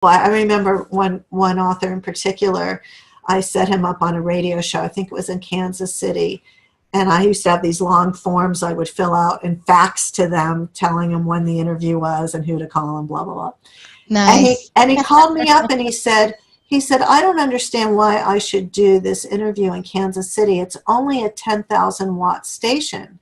I remember one author in particular, I set him up on a radio show. I think it was in Kansas City. And I used to have these long forms I would fill out and fax to them, telling them when the interview was and who to call and blah, blah, blah. Nice. And he called me up and he said, I don't understand why I should do this interview in Kansas City. It's only a 10,000 watt station.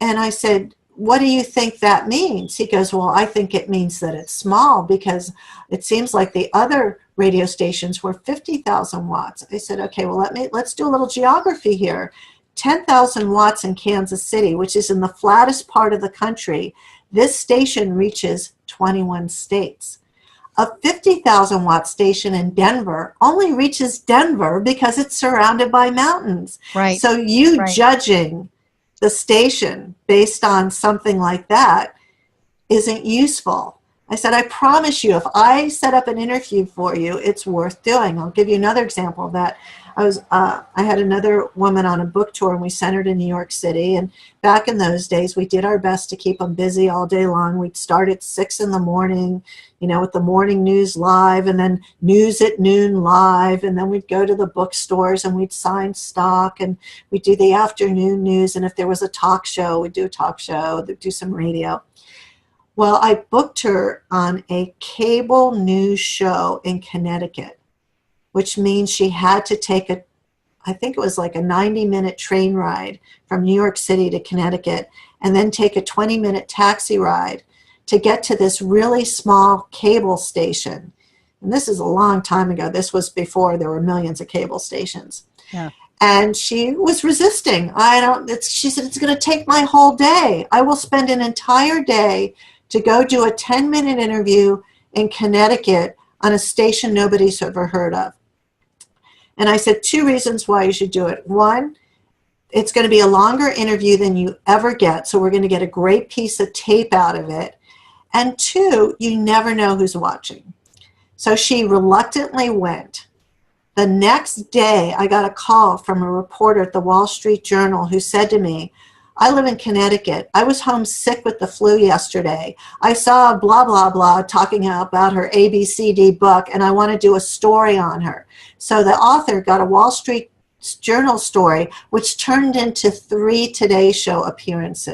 And I said, what do you think that means? He goes, well, I think it means that it's small because it seems like the other radio stations were 50,000 watts. I said, okay, well, let's do a little geography here. 10,000 watts in Kansas City, which is in the flattest part of the country. This station reaches 21 states. A 50,000 watt station in Denver only reaches Denver because it's surrounded by mountains. Right. So judging the station based on something like that isn't useful. I said, I promise you, if I set up an interview for you, it's worth doing. I'll give you another example of that. I had another woman on a book tour, and we sent her to New York City. And back in those days, we did our best to keep them busy all day long. We'd start at 6 in the morning, with the morning news live, and then news at noon live. And then we'd go to the bookstores and we'd sign stock, and we'd do the afternoon news. And if there was a talk show, we'd do a talk show, do some radio. Well, I booked her on a cable news show in Connecticut, which means she had to take I think it was like a 90-minute train ride from New York City to Connecticut, and then take a 20-minute taxi ride to get to this really small cable station. And this is a long time ago. This was before there were millions of cable stations. Yeah. And she was resisting. She said, it's going to take my whole day. I will spend an entire day to go do a 10-minute interview in Connecticut on a station nobody's ever heard of. And I said, 2 reasons why you should do it. 1, it's going to be a longer interview than you ever get, so we're going to get a great piece of tape out of it. And 2, you never know who's watching. So she reluctantly went. The next day, I got a call from a reporter at the Wall Street Journal who said to me, I live in Connecticut. I was home sick with the flu yesterday. I saw blah, blah, blah talking about her ABCD book, and I want to do a story on her. So the author got a Wall Street Journal story, which turned into 3 Today Show appearances.